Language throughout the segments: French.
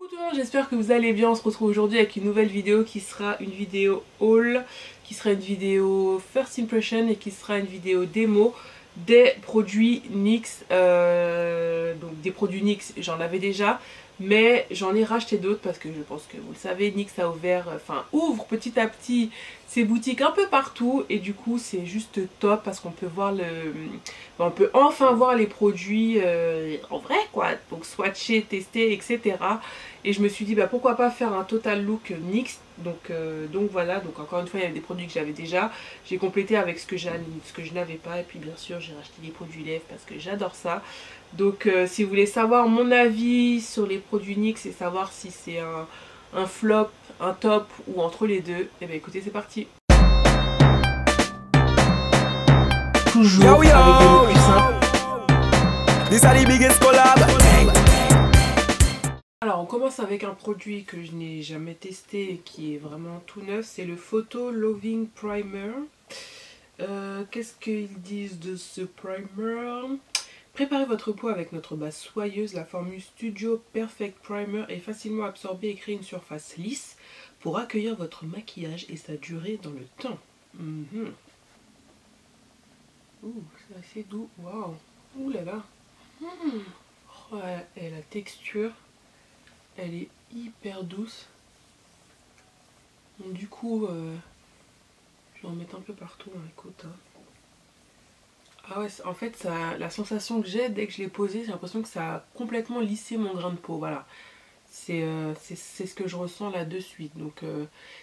Tout le monde, j'espère que vous allez bien. On se retrouve aujourd'hui avec une nouvelle vidéo qui sera une vidéo haul, qui sera une vidéo first impression et qui sera une vidéo démo des produits NYX. Donc des produits NYX, j'en avais déjà, mais j'en ai racheté d'autres parce que je pense que vous le savez, NYX a ouvre petit à petit ses boutiques un peu partout et du coup c'est juste top parce qu'on peut voir on peut enfin voir les produits en vrai quoi, donc swatcher, tester, etc. Et je me suis dit bah pourquoi pas faire un total look NYX, donc voilà, donc encore une fois il y avait des produits que j'avais déjà, j'ai complété avec ce que je n'avais pas et puis bien sûr j'ai racheté des produits lèvres parce que j'adore ça. Donc si vous voulez savoir mon avis sur les produits NYX et savoir si c'est un flop, un top ou entre les deux, et bien écoutez c'est parti. Toujours avec des mots plus simples. Alors on commence avec un produit que je n'ai jamais testé et qui est vraiment tout neuf, c'est le Photo Loving Primer. Qu'est-ce qu'ils disent de ce primer? Préparez votre peau avec notre base soyeuse, la formule Studio Perfect Primer est facilement absorbée et crée une surface lisse pour accueillir votre maquillage et sa durée dans le temps. Ouh, c'est assez doux, waouh, ouh là là. Oh, et la texture, elle est hyper douce. Donc, du coup, je vais en mettre un peu partout, hein, écoute. Hein. Ah ouais, en fait, la sensation que j'ai dès que je l'ai posé, j'ai l'impression que ça a complètement lissé mon grain de peau, voilà. C'est ce que je ressens là de suite, donc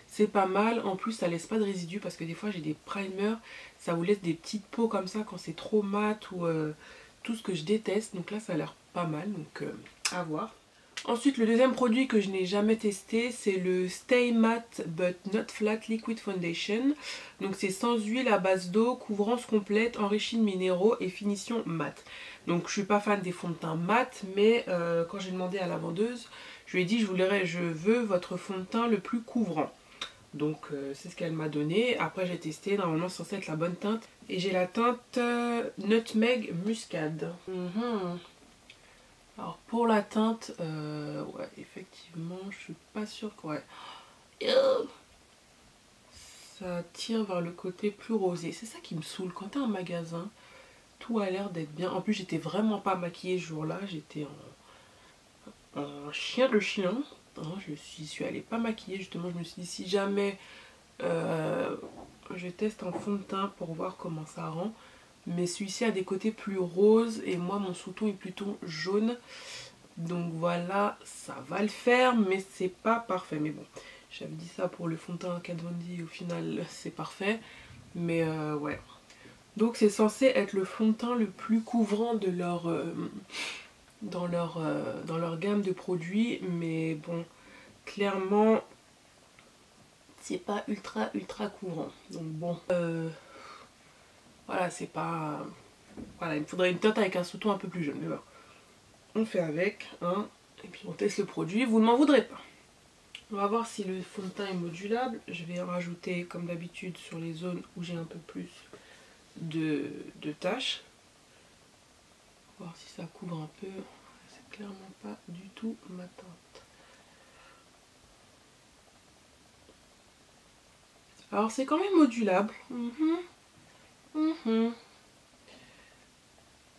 c'est pas mal. En plus, ça laisse pas de résidus parce que des fois j'ai des primers, ça vous laisse des petites peaux comme ça quand c'est trop mat ou tout ce que je déteste. Donc là, ça a l'air pas mal, donc à voir. Ensuite, le deuxième produit que je n'ai jamais testé, c'est le Stay Matte But Not Flat Liquid Foundation. Donc c'est sans huile, à base d'eau, couvrance complète, enrichie de minéraux et finition mat. Donc je suis pas fan des fonds de teint mat, mais quand j'ai demandé à la vendeuse, je lui ai dit je veux votre fond de teint le plus couvrant. Donc c'est ce qu'elle m'a donné. Après j'ai testé, normalement c'est censé être la bonne teinte. Et j'ai la teinte Nutmeg Muscade. Alors pour la teinte, ouais, effectivement, je suis pas sûre que ouais. Ça tire vers le côté plus rosé. C'est ça qui me saoule. Quand t'es en magasin, tout a l'air d'être bien. En plus, j'étais vraiment pas maquillée ce jour-là. J'étais en chien de chien. Hein, je suis allée pas maquillée. Justement, je me suis dit si jamais je teste en fond de teint pour voir comment ça rend. Mais celui-ci a des côtés plus roses et moi mon sous-ton est plutôt jaune. Donc voilà, ça va le faire, mais c'est pas parfait. Mais bon, j'avais dit ça pour le fond de teint Kat Von D, au final c'est parfait. Mais ouais. Donc c'est censé être le fond de teint le plus couvrant de dans leur gamme de produits. Mais bon, clairement, c'est pas ultra couvrant. Donc bon, voilà, c'est pas... Voilà, il me faudrait une teinte avec un sous-ton un peu plus jaune. Mais bon, on fait avec, hein, et puis on teste le produit. Vous ne m'en voudrez pas. On va voir si le fond de teint est modulable. Je vais en rajouter comme d'habitude sur les zones où j'ai un peu plus de taches. On va voir si ça couvre un peu. C'est clairement pas du tout ma teinte. Alors c'est quand même modulable.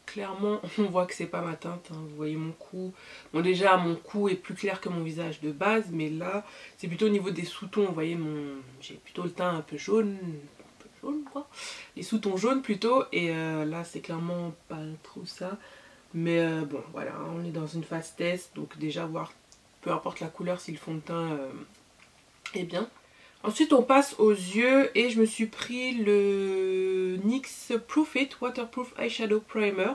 Clairement, on voit que c'est pas ma teinte, hein. Vous voyez mon cou. Bon, déjà, mon cou est plus clair que mon visage de base, mais là, c'est plutôt au niveau des sous-tons. Vous voyez, j'ai plutôt le teint un peu jaune quoi. Les sous-tons jaunes plutôt, et là, c'est clairement pas trop ça. Mais bon, voilà, on est dans une phase test, donc déjà voir, peu importe la couleur, si le fond de teint est bien. Ensuite on passe aux yeux et je me suis pris le NYX Proof It Waterproof Eyeshadow Primer.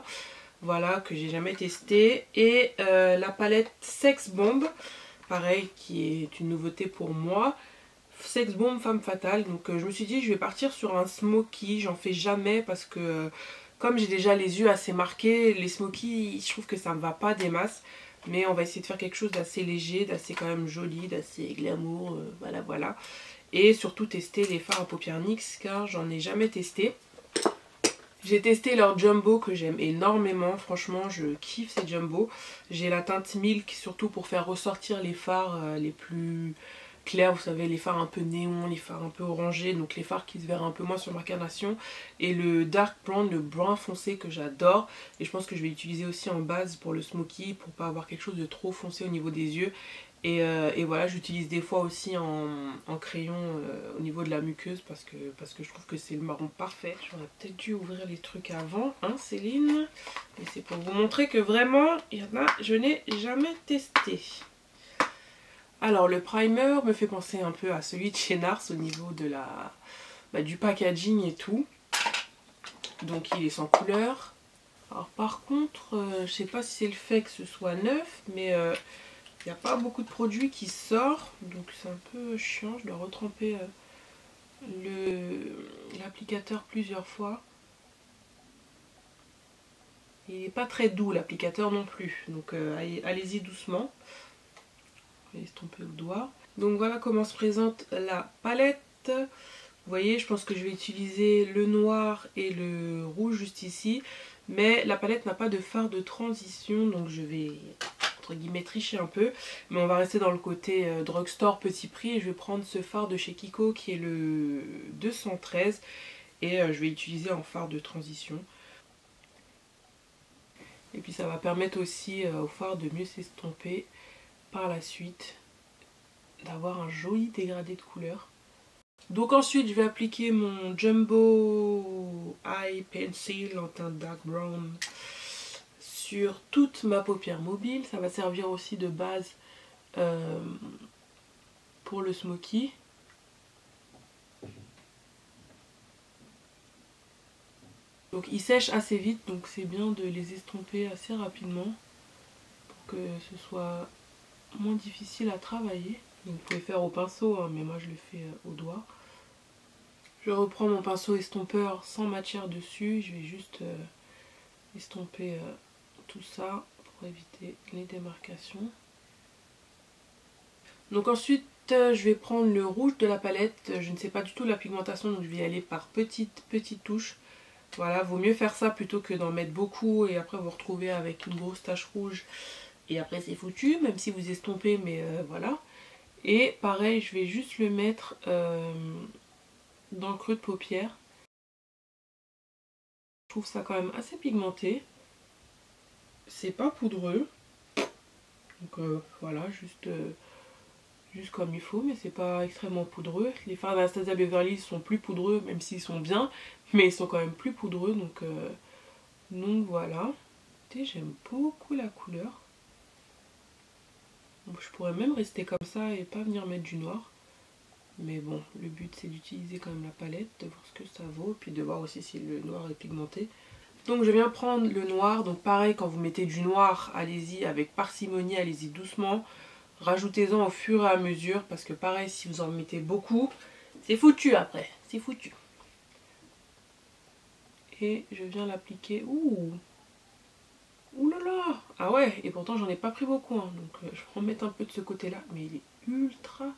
Voilà, que j'ai jamais testé. Et la palette Sex Bomb, pareil, qui est une nouveauté pour moi. Sex Bomb Femme Fatale. Donc je me suis dit je vais partir sur un smoky. J'en fais jamais parce que comme j'ai déjà les yeux assez marqués, les smoky je trouve que ça me va pas des masses. Mais on va essayer de faire quelque chose d'assez léger, d'assez quand même joli, d'assez glamour, voilà. Et surtout tester les fards à paupières NYX car j'en ai jamais testé. J'ai testé leur jumbo que j'aime énormément, franchement je kiffe ces jumbo. J'ai la teinte milk surtout pour faire ressortir les fards les plus clairs, vous savez, les fards un peu néon, les fards un peu orangés, donc les fards qui se verraient un peu moins sur ma carnation. Et le dark brown, le brun foncé que j'adore. Et je pense que je vais l'utiliser aussi en base pour le smoky, pour pas avoir quelque chose de trop foncé au niveau des yeux. Et voilà, j'utilise des fois aussi en crayon au niveau de la muqueuse parce que je trouve que c'est le marron parfait. J'aurais peut-être dû ouvrir les trucs avant, hein Céline. Mais c'est pour vous montrer que vraiment, il y en a, je n'ai jamais testé. Alors le primer me fait penser un peu à celui de chez Nars au niveau de du packaging et tout. Donc il est sans couleur. Alors par contre, je sais pas si c'est le fait que ce soit neuf, mais il n'y a pas beaucoup de produits qui sortent, donc c'est un peu chiant. Je dois retremper l'applicateur plusieurs fois. Il n'est pas très doux l'applicateur non plus, donc allez-y doucement. Je vais estomper au doigt. Donc voilà comment se présente la palette. Vous voyez, je pense que je vais utiliser le noir et le rouge juste ici. Mais la palette n'a pas de fard de transition, donc je vais entre guillemets tricher un peu. Mais on va rester dans le côté drugstore petit prix. Et je vais prendre ce fard de chez Kiko qui est le 213. Et je vais utiliser en fard de transition. Et puis ça va permettre aussi au fard de mieux s'estomper par la suite, d'avoir un joli dégradé de couleur. Donc ensuite je vais appliquer mon Jumbo Eye Pencil en teinte dark brown sur toute ma paupière mobile. Ça va servir aussi de base pour le smoky. Donc ils sèchent assez vite, donc c'est bien de les estomper assez rapidement pour que ce soit moins difficile à travailler. Donc vous pouvez faire au pinceau, hein, mais moi je le fais au doigt. Je reprends mon pinceau estompeur sans matière dessus, je vais juste estomper tout ça pour éviter les démarcations. Donc ensuite je vais prendre le rouge de la palette. Je ne sais pas du tout la pigmentation, donc je vais y aller par petites touches. Voilà, vaut mieux faire ça plutôt que d'en mettre beaucoup et après vous retrouver avec une grosse tache rouge et après c'est foutu, même si vous estompez, mais voilà. Et pareil, je vais juste le mettre dans le creux de paupière. Je trouve ça quand même assez pigmenté. C'est pas poudreux. Donc voilà, juste comme il faut, mais c'est pas extrêmement poudreux. Les fards d'Anastasia Beverly sont plus poudreux, même s'ils sont bien, mais ils sont quand même plus poudreux, donc voilà. J'aime beaucoup la couleur. Donc, je pourrais même rester comme ça et pas venir mettre du noir. Mais bon, le but c'est d'utiliser quand même la palette, de voir ce que ça vaut, puis de voir aussi si le noir est pigmenté. Donc je viens prendre le noir, donc pareil, quand vous mettez du noir, allez-y avec parcimonie, allez-y doucement. Rajoutez-en au fur et à mesure, parce que pareil, si vous en mettez beaucoup, c'est foutu après, c'est foutu. Et je viens l'appliquer. Ouh là là. Ah ouais, et pourtant j'en ai pas pris beaucoup, hein. Donc je vais en mettre un peu de ce côté-là, mais il est ultra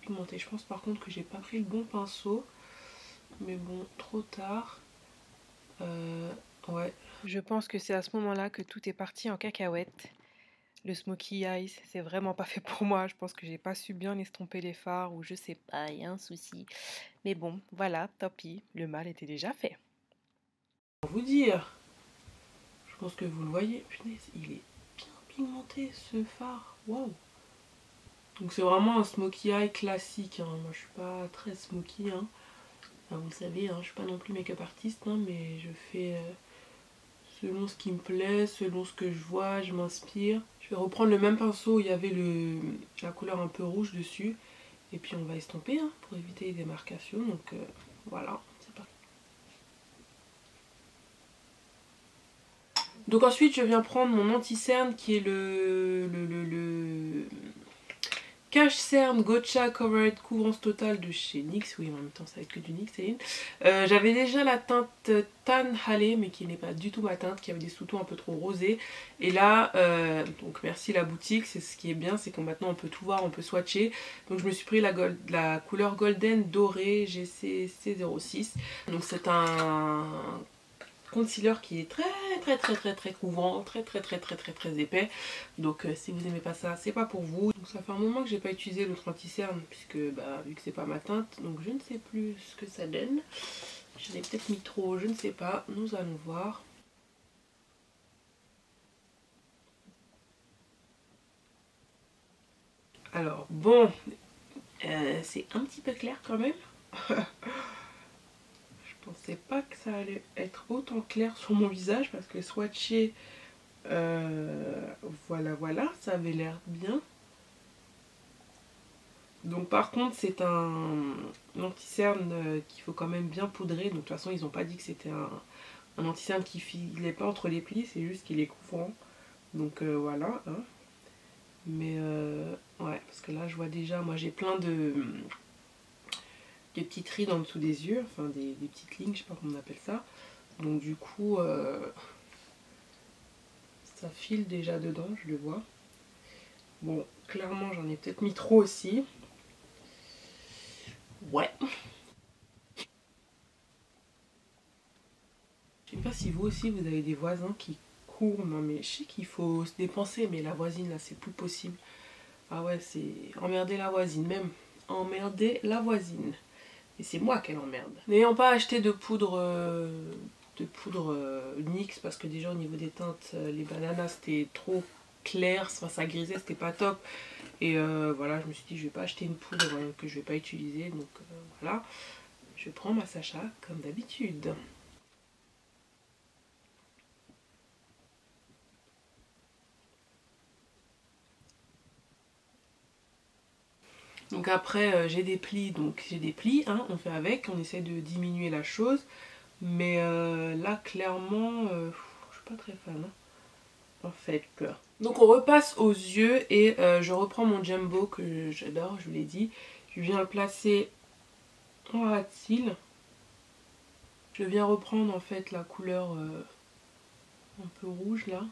pigmenté. Je pense par contre que j'ai pas pris le bon pinceau, mais bon, trop tard. Ouais. Je pense que c'est à ce moment-là que tout est parti en cacahuète. Le smokey eyes, c'est vraiment pas fait pour moi. Je pense que j'ai pas su bien estomper les fards ou je sais pas, il y a un souci. Mais bon, voilà, tant pis, le mal était déjà fait. Pour vous dire, je pense que vous le voyez, punaise, il est bien pigmenté ce phare, waouh. Donc c'est vraiment un smokey eye classique, hein. Moi je suis pas très smokey, hein. Enfin, vous le savez, hein, je suis pas non plus make-up artiste, hein, mais je fais selon ce qui me plaît, selon ce que je vois, je m'inspire. Je vais reprendre le même pinceau où il y avait la couleur un peu rouge dessus. Et puis on va estomper, hein, pour éviter les démarcations. Donc voilà, c'est parti. Donc ensuite je viens prendre mon anti-cerne qui est Cache Cerne Gotcha Covered couvrance totale de chez NYX. Oui, en même temps ça va être que du NYX, Céline. J'avais déjà la teinte Tan Hale, mais qui n'est pas du tout ma teinte, qui avait des sous-tons un peu trop rosés. Et là, donc merci la boutique, c'est ce qui est bien, c'est que maintenant on peut tout voir, on peut swatcher. Donc je me suis pris la couleur Golden Doré GCC06. Donc c'est un concealer qui est très couvrant, très épais. Donc si vous aimez pas ça, c'est pas pour vous. Donc ça fait un moment que j'ai pas utilisé l'autre anti-cerne puisque bah, vu que c'est pas ma teinte, donc je ne sais plus ce que ça donne. J'en ai peut-être mis trop, je ne sais pas. Nous allons voir. Alors bon, c'est un petit peu clair quand même. Je pensais pas que ça allait être autant clair sur mon visage parce que swatché, voilà, ça avait l'air bien. Donc par contre c'est un anti-cerne qu'il faut quand même bien poudrer. Donc de toute façon ils n'ont pas dit que c'était un anti-cerne qui filait pas entre les plis, c'est juste qu'il est couvrant. Donc voilà. Hein. Mais ouais, parce que là je vois déjà, moi j'ai plein de petites rides en dessous des yeux, enfin des petites lignes, je sais pas comment on appelle ça. Donc du coup, ça file déjà dedans, je le vois. Bon, clairement j'en ai peut-être mis trop aussi. Ouais. Je sais pas si vous aussi vous avez des voisins qui courent, non mais je sais qu'il faut se dépenser, mais la voisine là c'est plus possible. Ah ouais, c'est emmerder la voisine, même emmerder la voisine. Et c'est moi qu'elle emmerde. N'ayant pas acheté de poudre NYX parce que déjà au niveau des teintes, les bananas c'était trop clair, enfin, ça grisait, c'était pas top. Et voilà, je me suis dit je vais pas acheter une poudre que je vais pas utiliser, donc voilà. Je prends ma Sacha comme d'habitude. Donc après j'ai des plis, hein, on fait avec, on essaie de diminuer la chose. Mais là clairement, je suis pas très fan. Hein. En fait. Donc on repasse aux yeux et je reprends mon Jumbo que j'adore, je vous l'ai dit. Je viens le placer en ras de cils. Je viens reprendre en fait la couleur un peu rouge là.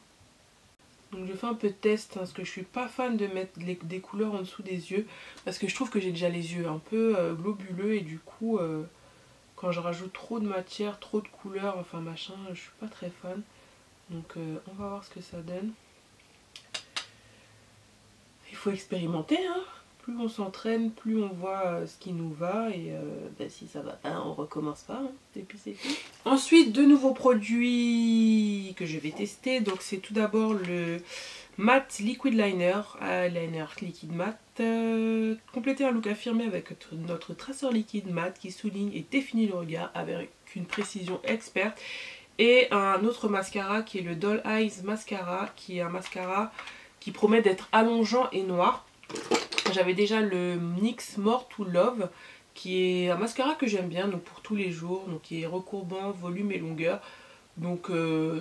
Donc je fais un peu de test hein, parce que je suis pas fan de mettre des couleurs en dessous des yeux. Parce que je trouve que j'ai déjà les yeux un peu globuleux et du coup quand je rajoute trop de matière, trop de couleurs, enfin machin, je suis pas très fan. Donc on va voir ce que ça donne. Il faut expérimenter, hein. Plus on s'entraîne, plus on voit ce qui nous va et ben, si ça va pas, on recommence pas. Hein. Et puis c'est tout. Ensuite, de nouveaux produits que je vais tester. Donc c'est tout d'abord le Matte Liquid Liner, eyeliner liquide mat. Compléter un look affirmé avec notre traceur liquide mat qui souligne et définit le regard avec une précision experte. Et un autre mascara qui est le Doll Eyes Mascara, qui est un mascara qui promet d'être allongeant et noir. J'avais déjà le NYX More to Love qui est un mascara que j'aime bien donc pour tous les jours, donc qui est recourbant, volume et longueur. Donc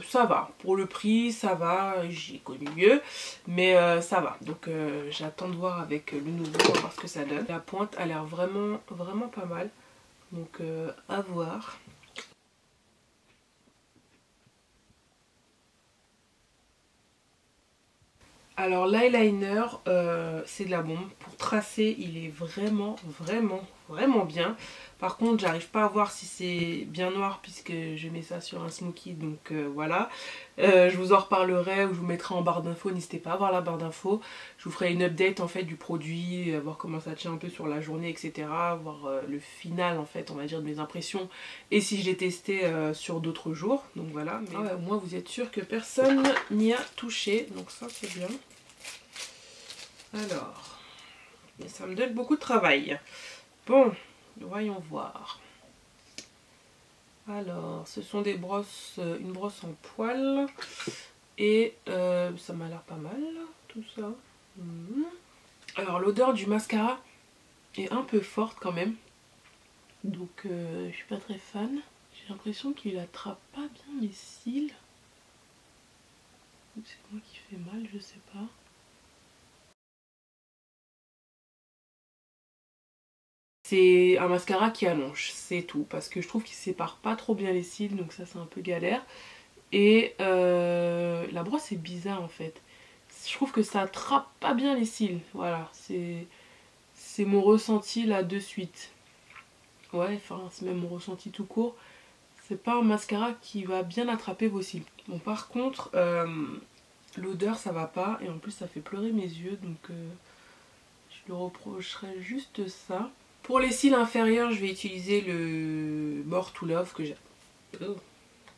ça va, pour le prix ça va, j'ai connu mieux, mais ça va. Donc j'attends de voir avec le nouveau, on va voir ce que ça donne. La pointe a l'air vraiment pas mal, donc à voir. Alors l'eyeliner, c'est de la bombe. Pour tracer, il est vraiment bien. Par contre, j'arrive pas à voir si c'est bien noir puisque je mets ça sur un smoky. Donc voilà. Je vous en reparlerai ou je vous mettrai en barre d'infos. N'hésitez pas à voir la barre d'infos. Je vous ferai une update en fait du produit, voir comment ça tient un peu sur la journée, etc. Voir le final en fait, on va dire, de mes impressions. Et si je l'ai testé sur d'autres jours. Donc voilà. Mais ouais, au moins vous êtes sûr que personne n'y a touché. Donc ça c'est bien. Alors, mais ça me donne beaucoup de travail. Bon, voyons voir. Alors, ce sont des brosses, une brosse en poil. Et ça m'a l'air pas mal, tout ça. Alors, l'odeur du mascara est un peu forte quand même. Donc, je suis pas très fan. J'ai l'impression qu'il attrape pas bien mes cils. C'est moi qui fais mal, je sais pas. C'est un mascara qui allonge, c'est tout. Parce que je trouve qu'il sépare pas trop bien les cils, donc ça c'est un peu galère. Et la brosse est bizarre en fait. Je trouve que ça attrape pas bien les cils. Voilà, c'est mon ressenti là de suite. Ouais, enfin c'est même mon ressenti tout court. C'est pas un mascara qui va bien attraper vos cils. Bon par contre, l'odeur ça va pas. Et en plus ça fait pleurer mes yeux. Donc je le reprocherais juste ça. Pour les cils inférieurs, je vais utiliser le More to Love que j'ai. Oh.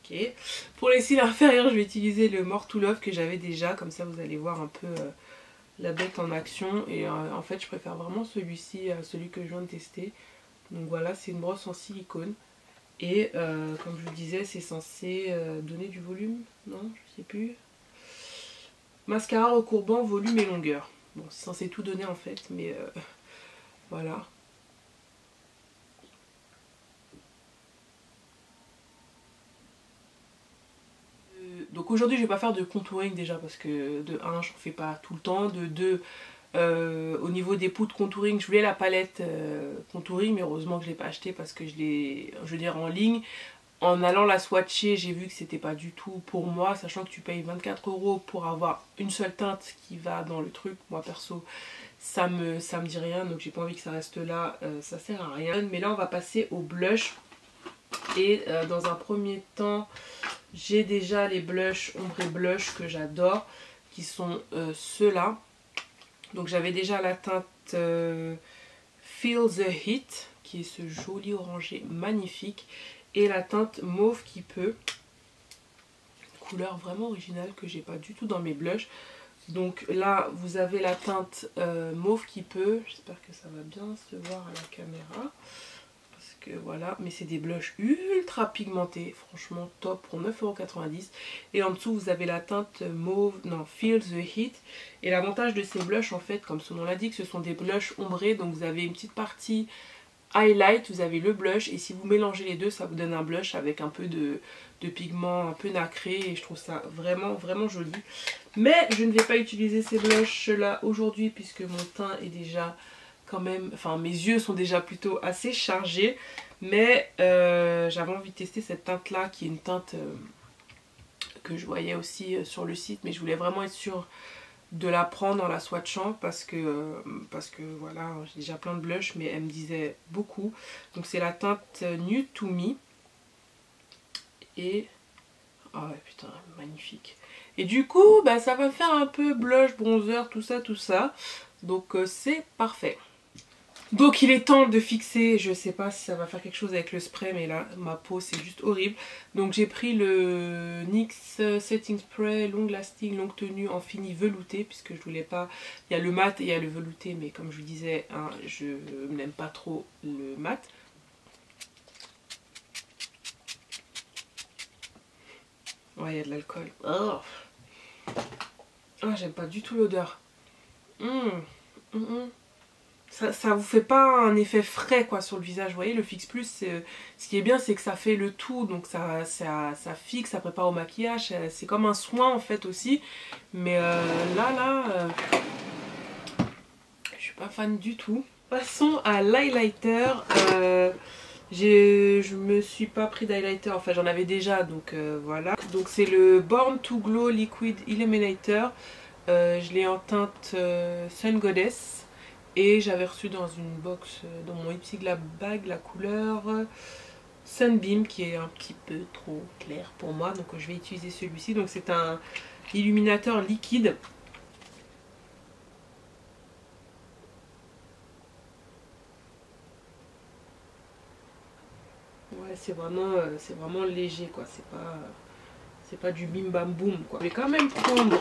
Okay. Pour les cils inférieurs, je vais utiliser le More to Love que j'avais déjà. Comme ça, vous allez voir un peu la bête en action. Et en fait, je préfère vraiment celui-ci à celui que je viens de tester. Donc voilà, c'est une brosse en silicone. Et comme je vous disais, c'est censé donner du volume. Non, je sais plus. Mascara recourbant, volume et longueur. Bon, c'est censé tout donner en fait. Mais voilà. Donc aujourd'hui je vais pas faire de contouring déjà parce que de 1 j'en fais pas tout le temps, de 2 au niveau des poudres contouring je voulais la palette contouring mais heureusement que je l'ai pas acheté parce que je l'ai, je veux dire en ligne, en allant la swatcher j'ai vu que c'était pas du tout pour moi, sachant que tu payes 24 € pour avoir une seule teinte qui va dans le truc. Moi perso ça me dit rien, donc j'ai pas envie que ça reste là, ça sert à rien. Mais là on va passer au blush. Et dans un premier temps, j'ai déjà les blushs ombre et blush que j'adore, qui sont ceux-là. Donc j'avais déjà la teinte Feel the Heat, qui est ce joli orangé magnifique, et la teinte Mauve qui peut, couleur vraiment originale que j'ai pas du tout dans mes blushs. Donc là vous avez la teinte Mauve qui peut, j'espère que ça va bien se voir à la caméra. Que voilà, mais c'est des blushs ultra pigmentés, franchement top pour 9,90 €. Et en dessous vous avez la teinte mauve, non, Feel the Heat. Et l'avantage de ces blushs en fait, comme son nom l'indique, ce sont des blushs ombrés, donc vous avez une petite partie highlight, vous avez le blush, et si vous mélangez les deux ça vous donne un blush avec un peu de pigment un peu nacré, et je trouve ça vraiment vraiment joli. Mais je ne vais pas utiliser ces blushs là aujourd'hui puisque mon teint est déjà quand même, enfin mes yeux sont déjà plutôt assez chargés, mais j'avais envie de tester cette teinte là qui est une teinte que je voyais aussi sur le site, mais je voulais vraiment être sûre de la prendre en la swatchant parce que voilà, j'ai déjà plein de blushs mais elle me disait beaucoup. Donc c'est la teinte Nude to Me et ah ouais putain magnifique. Et du coup bah, ça va faire un peu blush, bronzer, tout ça, donc c'est parfait. Donc il est temps de fixer, je sais pas si ça va faire quelque chose avec le spray, mais là ma peau c'est juste horrible. Donc j'ai pris le NYX Setting Spray Long Lasting Longue Tenue en fini velouté, puisque je voulais pas, il y a le mat et il y a le velouté, mais comme je vous disais, hein, je n'aime pas trop le mat. Ouais, il y a de l'alcool. Oh, j'aime pas du tout l'odeur. Ça vous fait pas un effet frais quoi sur le visage, vous voyez. Le Fix Plus, ce qui est bien c'est que ça fait le tout, donc ça fixe, ça prépare au maquillage, c'est comme un soin en fait aussi. Mais je suis pas fan du tout. Passons à l'highlighter. Je me suis pas pris d'highlighter, enfin j'en avais déjà, donc voilà. Donc c'est le Born to Glow Liquid Illuminator. Je l'ai en teinte Sun Goddess. Et j'avais reçu dans une box, dans mon Ipsy Lab bag, la couleur Sunbeam qui est un petit peu trop clair pour moi. Donc je vais utiliser celui-ci. Donc c'est un illuminateur liquide. Ouais, c'est vraiment léger quoi. C'est pas du bim bam boum quoi. Je vais quand même prendre,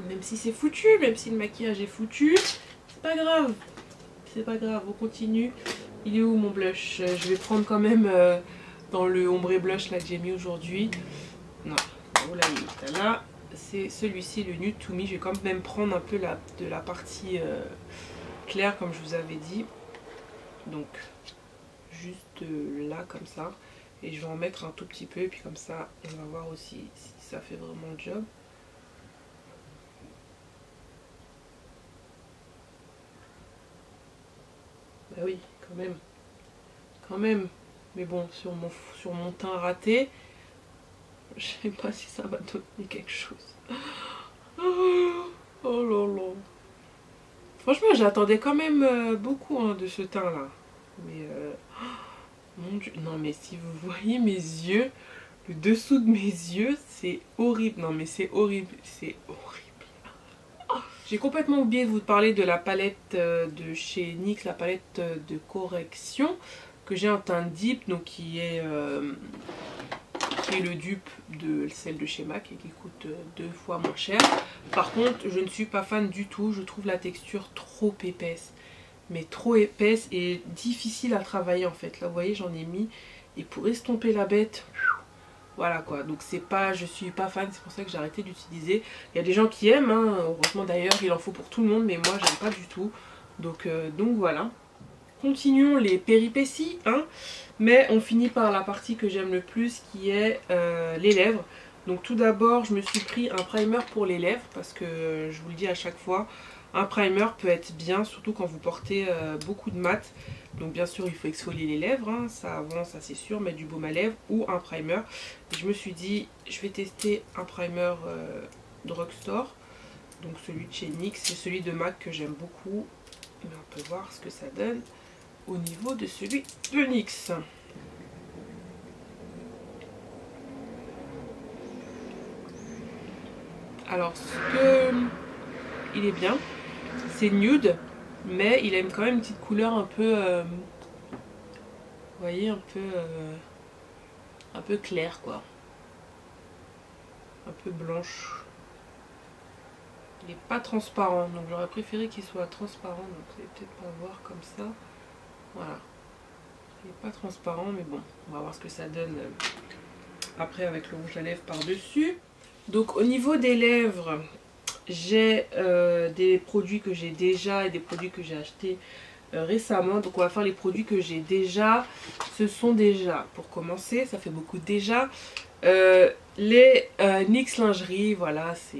même si c'est foutu, même si le maquillage est foutu, c'est pas grave. C'est pas grave, on continue. Il est où mon blush? Je vais prendre quand même dans le ombre blush là que j'ai mis aujourd'hui. Non, oh là, là c'est celui-ci, le Nude to Me. Je vais quand même prendre un peu de la partie claire comme je vous avais dit. Donc juste là comme ça. Et je vais en mettre un tout petit peu et puis comme ça on va voir aussi si ça fait vraiment le job. Bah oui, quand même. Quand même. Mais bon, sur mon teint raté, je sais pas si ça va donner quelque chose. Oh là là. Franchement, j'attendais quand même beaucoup hein, de ce teint-là. Mais mon Dieu. Non, mais si vous voyez mes yeux, le dessous de mes yeux, c'est horrible. Non, mais c'est horrible. C'est horrible. J'ai complètement oublié de vous parler de la palette de chez NYX, la palette de correction que j'ai en teint deep, donc qui est le dupe de celle de chez MAC et qui coûte 2 fois moins cher. Par contre, je ne suis pas fan du tout. Je trouve la texture trop épaisse. Mais trop épaisse et difficile à travailler en fait. Là, vous voyez, j'en ai mis. Et pour estomper la bête, voilà quoi. Donc c'est pas, je suis pas fan. C'est pour ça que j'ai arrêté d'utiliser. Il y a des gens qui aiment. Hein. Heureusement d'ailleurs, il en faut pour tout le monde. Mais moi, j'aime pas du tout. Donc voilà. Continuons les péripéties, hein, mais on finit par la partie que j'aime le plus qui est les lèvres. Donc tout d'abord je me suis pris un primer pour les lèvres parce que je vous le dis à chaque fois, un primer peut être bien surtout quand vous portez beaucoup de mat. Donc bien sûr il faut exfolier les lèvres, hein, ça avance, ça c'est sûr, mettre du baume à lèvres ou un primer. Et je me suis dit je vais tester un primer drugstore, donc celui de chez NYX, c'est celui de MAC que j'aime beaucoup. Et on peut voir ce que ça donne au niveau de celui de NYX. Alors il est bien, c'est nude, mais il a quand même une petite couleur un peu, vous voyez, un peu claire quoi, un peu blanche. Il n'est pas transparent, donc j'aurais préféré qu'il soit transparent, donc vous allez peut-être pas voir comme ça. Voilà. Il n'est pas transparent, mais bon, on va voir ce que ça donne après avec le rouge à lèvres par-dessus. Donc au niveau des lèvres, j'ai des produits que j'ai déjà et des produits que j'ai achetés récemment. Donc on va faire les produits que j'ai déjà. Ce sont déjà, pour commencer, ça fait beaucoup déjà, les NYX lingerie, voilà, ça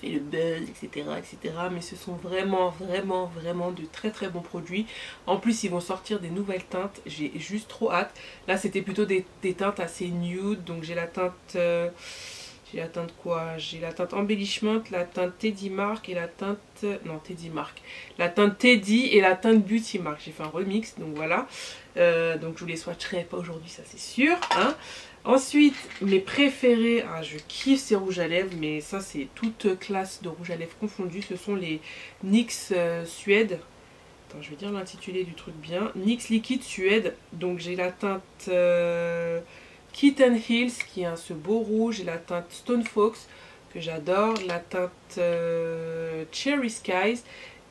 fait le buzz, etc., etc. Mais ce sont vraiment de très bons produits. En plus, ils vont sortir des nouvelles teintes. J'ai juste trop hâte. Là, c'était plutôt des teintes assez nude. Donc j'ai la teinte... j'ai la teinte quoi? J'ai la teinte Embellishment, la teinte Teddy Mark et la teinte... Non, Teddy Mark. La teinte Teddy et la teinte Beauty Mark. J'ai fait un remix, donc voilà. Donc je vous les swatcherai pas aujourd'hui, ça c'est sûr. Hein. Ensuite, mes préférés, ah, je kiffe ces rouges à lèvres, mais ça c'est toute classe de rouge à lèvres confondus. Ce sont les NYX Suède. Attends, je vais dire l'intitulé du truc bien. NYX Liquid Suède. Donc j'ai la teinte Kitten Hills qui est ce beau rouge, et la teinte Stone Fox que j'adore, la teinte Cherry Skies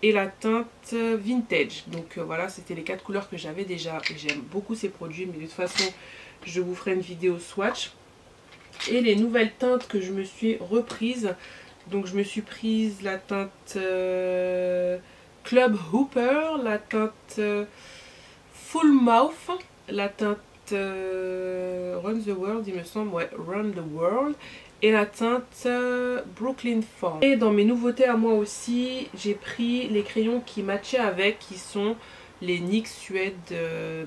et la teinte Vintage. Donc voilà, c'était les 4 couleurs que j'avais déjà et j'aime beaucoup ces produits, mais de toute façon je vous ferai une vidéo swatch. Et les nouvelles teintes que je me suis reprise, donc je me suis prise la teinte Club Hooper, la teinte Full Mouth, la teinte Run the World, il me semble, ouais, Run the World, et la teinte Brooklyn Farm. Et dans mes nouveautés à moi aussi, j'ai pris les crayons qui matchaient avec, qui sont les NYX Suède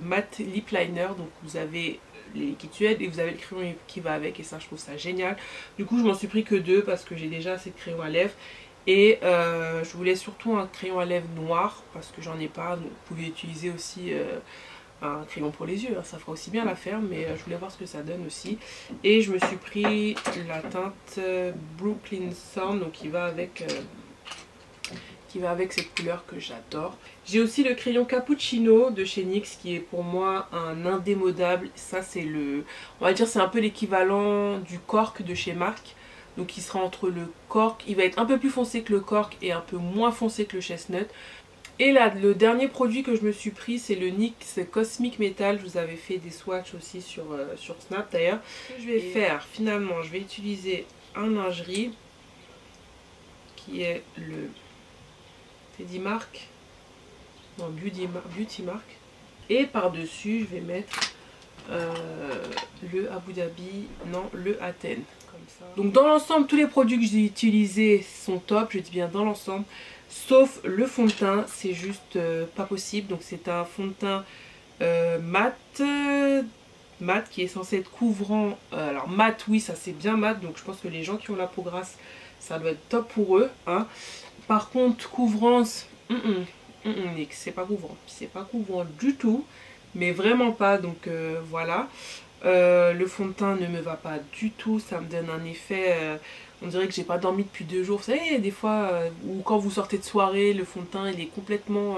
Matte Lip Liner. Donc vous avez les liquides Suède et vous avez le crayon qui va avec, et ça je trouve ça génial. Du coup je m'en suis pris que 2 parce que j'ai déjà assez de crayons à lèvres. Et je voulais surtout un crayon à lèvres noir parce que j'en ai pas. Donc vous pouvez utiliser aussi un crayon pour les yeux, hein, ça fera aussi bien l'affaire, mais je voulais voir ce que ça donne aussi. Et je me suis pris la teinte Brooklyn Sun, donc qui va avec cette couleur que j'adore. J'ai aussi le crayon Cappuccino de chez NYX qui est pour moi un indémodable. Ça c'est on va dire c'est un peu l'équivalent du cork de chez MAC. Donc il sera entre le cork, il va être un peu plus foncé que le cork et un peu moins foncé que le chestnut. Et là, le dernier produit que je me suis pris, c'est le NYX Cosmic Metal. Je vous avais fait des swatchs aussi sur Snap d'ailleurs. Ce que je vais faire, finalement, je vais utiliser un lingerie qui est le Teddy Mark, non, Beauty Mark. Et par-dessus, je vais mettre le Abu Dhabi, non, le Athènes. Comme ça. Donc dans l'ensemble, tous les produits que j'ai utilisés sont top, je dis bien dans l'ensemble. Sauf le fond de teint, c'est juste pas possible. Donc c'est un fond de teint mat qui est censé être couvrant. Alors mat, oui, ça c'est bien mat. Donc je pense que les gens qui ont la peau grasse, ça doit être top pour eux. Hein. Par contre, couvrance, c'est pas couvrant. C'est pas couvrant du tout. Mais vraiment pas. Donc voilà. Le fond de teint ne me va pas du tout. Ça me donne un effet... on dirait que j'ai pas dormi depuis 2 jours. Vous savez, des fois, ou quand vous sortez de soirée, le fond de teint, il est complètement...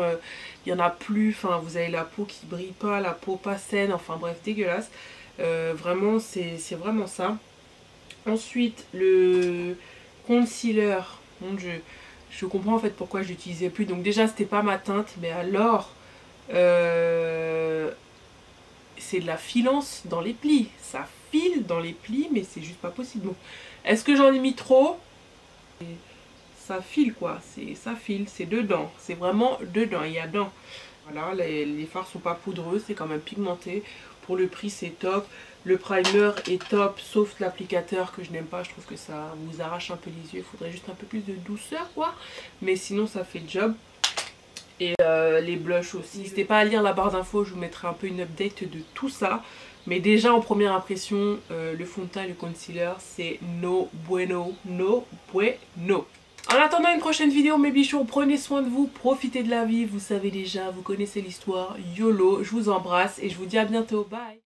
il y en a plus. Enfin, vous avez la peau qui brille pas, la peau pas saine. Enfin, bref, dégueulasse. Vraiment, c'est vraiment ça. Ensuite, le concealer. Mon Dieu. Je comprends en fait pourquoi je l'utilisais plus. Donc déjà, c'était pas ma teinte. Mais alors... c'est de la filance dans les plis. Ça file dans les plis, mais c'est juste pas possible. Donc, est-ce que j'en ai mis trop? Ça file quoi, ça file, c'est dedans. C'est vraiment dedans, il y a dedans. Voilà, les fards sont pas poudreux, c'est quand même pigmenté. Pour le prix, c'est top. Le primer est top, sauf l'applicateur que je n'aime pas. Je trouve que ça vous arrache un peu les yeux. Il faudrait juste un peu plus de douceur, quoi. Mais sinon, ça fait le job. Et les blushs aussi. N'hésitez pas à lire la barre d'infos, je vous mettrai un peu une update de tout ça. Mais déjà en première impression, le fond de teint et le concealer, c'est no bueno, no bueno. En attendant une prochaine vidéo, mes bichons, prenez soin de vous, profitez de la vie, vous savez déjà, vous connaissez l'histoire. YOLO, je vous embrasse et je vous dis à bientôt, bye.